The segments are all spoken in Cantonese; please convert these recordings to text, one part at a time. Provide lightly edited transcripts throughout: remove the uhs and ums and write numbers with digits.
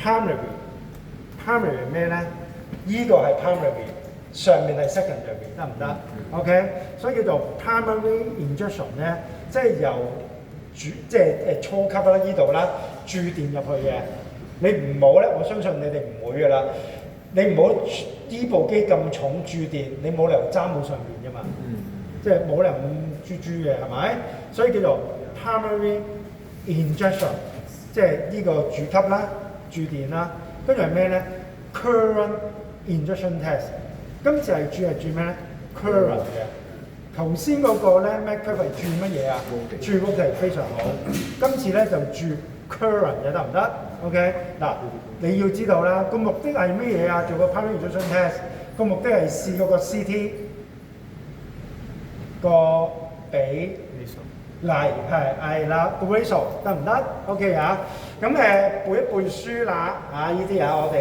primary 咩咧？依個係 primary， 上面係 secondary， 得唔得？OK， 所以叫做 primary injection 咧，即係由即係初級啦，依度啦，注電入去嘅。你唔好咧，我相信你哋唔會噶啦。你唔好呢部機咁重注電，你冇理由爭到上面噶嘛。即係冇理由咁豬豬嘅，係咪？所以叫做 primary injection， 即係呢個注級啦、注電啦。跟住係咩咧 ？current injection test。今次係注咩咧 ？current 嘅。頭先嗰個咧 MacCurve 係注乜嘢啊？注voltage係非常好。今次咧就注 current 嘅，得唔得 ？OK， 嗱，你要知道啦，個目的係乜嘢啊？做個 primary injection test， 個目的係試嗰個 CT 個比例係啦，個 ratio 得唔得 ？OK 啊，咁背一背書啦，呢啲我哋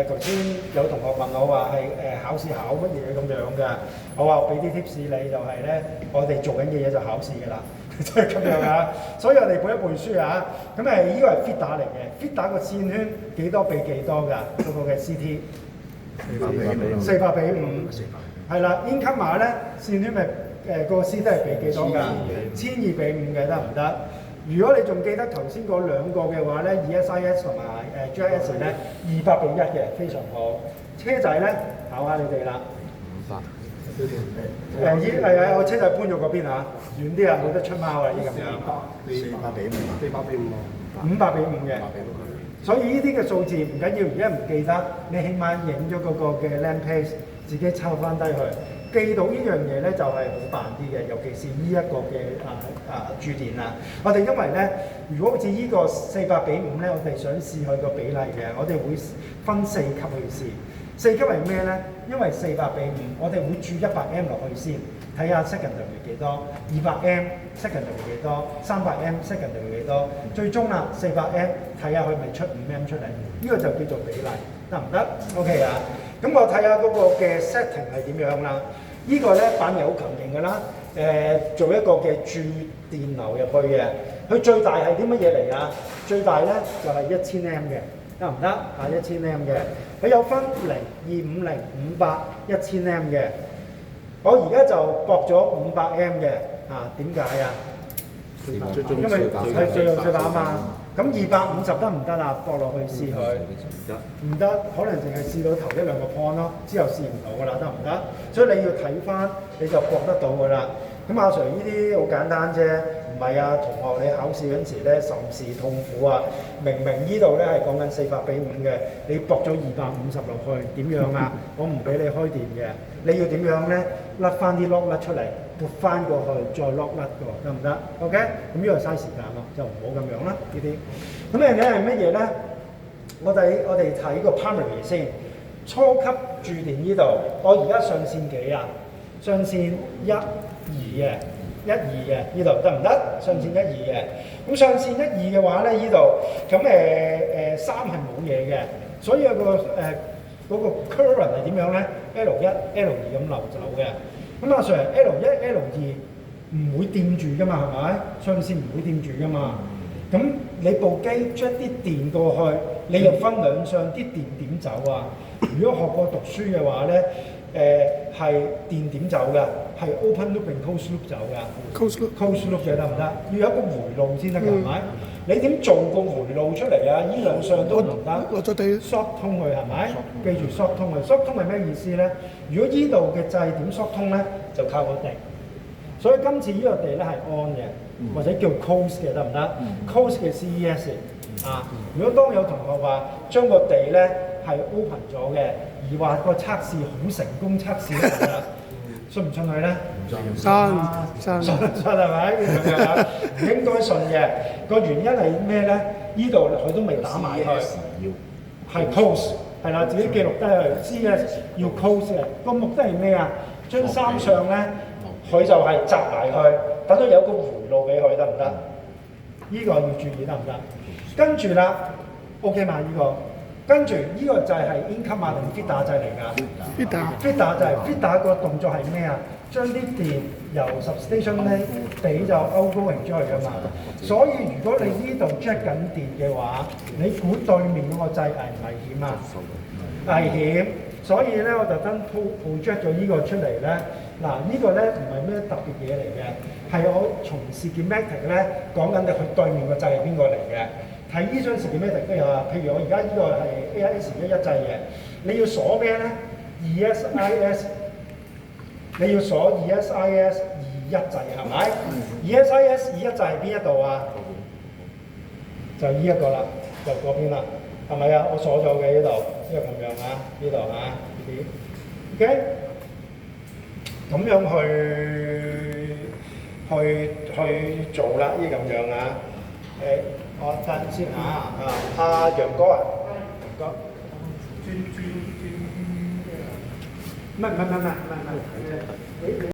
頭先有同學問我話係考試考乜嘢咁樣嘅，我話俾啲 tips 你就係咧，我哋做緊嘅嘢就考試㗎啦。即係咁樣啊，所以我哋背一背書啊。咁呢個係 fit 打嚟嘅 ，fit 打個線圈幾多比幾多㗎？嗰個嘅 CT 400比5，係啦。Incomer 咧線圈咪個 CT 係比幾多㗎？1200比5嘅，得唔得？如果你仲記得頭先嗰兩個嘅話咧，ESIS 同埋GIS 咧200比1嘅，非常好。車仔咧考下你哋啦。我車仔搬咗嗰邊啊，遠啲啊，冇得出貓啊，依咁樣。400比5 500比5嘅。所以呢啲嘅數字唔緊要，而家唔記得，你起碼影咗嗰個嘅 land pace， 自己抄翻低佢。記到呢樣嘢咧就係好辦啲嘅，尤其是呢一個嘅注電啊。我哋因為咧，如果好似呢個400比5咧，我哋想試佢個比例嘅，我哋會分4級去試。4級係咩咧？因為400比5，我哋會注100M 落去先，睇下 secondary 幾多，200M secondary 幾多，300M secondary 幾多，最終啦400M 睇下佢咪出5M 出嚟，呢個就叫做比例，得唔得 ？OK 啊，咁我睇下嗰個嘅 setting 係點樣啦。呢個咧板嘢好強勁㗎啦，做一個嘅注電流入去嘅，佢最大係啲乜嘢嚟啊？最大咧就係1000M 嘅。得唔得？1000M 嘅，佢有分0、250、500、1000M 嘅。我而家就駁咗500M 嘅，點解啊？因為係最後最把啊嘛。咁250得唔得啊？駁落去試佢，唔得，可能淨係試到頭1、2個 point 咯，之後試唔到㗎啦，得唔得？所以你要睇翻，你就駁得到㗎啦。咁阿 Sir 呢啲好簡單啫，唔係啊，同學你考試嗰陣時咧甚是痛苦啊！明明呢度咧係講緊400比5嘅，你駁咗250落去，點樣啊？我唔俾你開電嘅，你要點樣咧？甩翻啲 lock 甩出嚟，撥翻過去，再 lock 甩過，得唔得 ？OK， 咁呢個嘥時間咯，就唔好咁樣啦呢啲。咁誒係乜嘢咧？我哋睇個 primary 先，初級注電呢度，我而家上線幾啊？上線1、2嘅，1、2嘅呢度得唔得？上線1、2嘅，咁上線1、2嘅話咧，呢度咁3係冇嘢嘅，所以有個嗰個 current 係點樣咧 ？L1、L2咁流走嘅。咁阿 Sir L1、L2唔會掂住噶嘛，係咪？上線唔會掂住噶嘛。咁你部機將啲電過去，你又分兩相，啲電點走啊？如果學過讀書嘅話咧，係電點走㗎？係 open loop 定 close loop 走㗎 ？close loop 嘅得唔得？要有一個回路先得㗎，係咪？你點做個回路出嚟啊？呢兩相都唔得。落咗地 short 通佢係咪？記住 short 通佢。short 通係咩意思咧？如果呢度嘅掣點 short 通咧，就靠個地。所以今次呢個地咧係 on 嘅，或者叫 close 嘅得唔得 ？close 嘅 CES 啊。如果當有同學話將個地咧係 open 咗嘅，而話個測試好成功測試嚟啦，信唔信佢咧？信係咪？唔應該信嘅。個原因係咩咧？呢度佢都未打埋去，係 close 係啦，自己記錄低去 CS 要 close 嘅。個目的係咩啊？將三相咧，佢就係集埋去，等到有個回路俾佢得唔得？呢個要注意得唔得？跟住啦 ，OK 嘛？呢個跟住呢個就係 income 啊定 feeder 掣嚟㗎。feeder 就係 feeder 個動作係咩啊？將啲電由 substation 咧俾就 outgoing 出去㗎嘛。所以如果你呢度 check 緊電嘅話，你估對面嗰個掣危唔危險啊？危險。所以咧，我特登 project 咗呢個出嚟咧。嗱，呢個咧唔係咩特別嘢嚟嘅，係我從事件 schematic 咧講緊佢對面個掣係邊個嚟嘅。睇呢張 schematic 都有啊。譬如我而家呢個係 AIS11掣嘅，你要鎖咩咧 ？ESIS， 你要鎖 ESIS 21掣係咪？ESIS 21掣係邊一度啊？就呢一個啦，就嗰邊啦，係咪啊？我鎖咗嘅呢度，呢個咁樣啊，呢度啊，呢啲 ，OK。咁樣去做啦，呢咁樣啊。我等先嚇，阿楊哥啊，楊哥，唔係。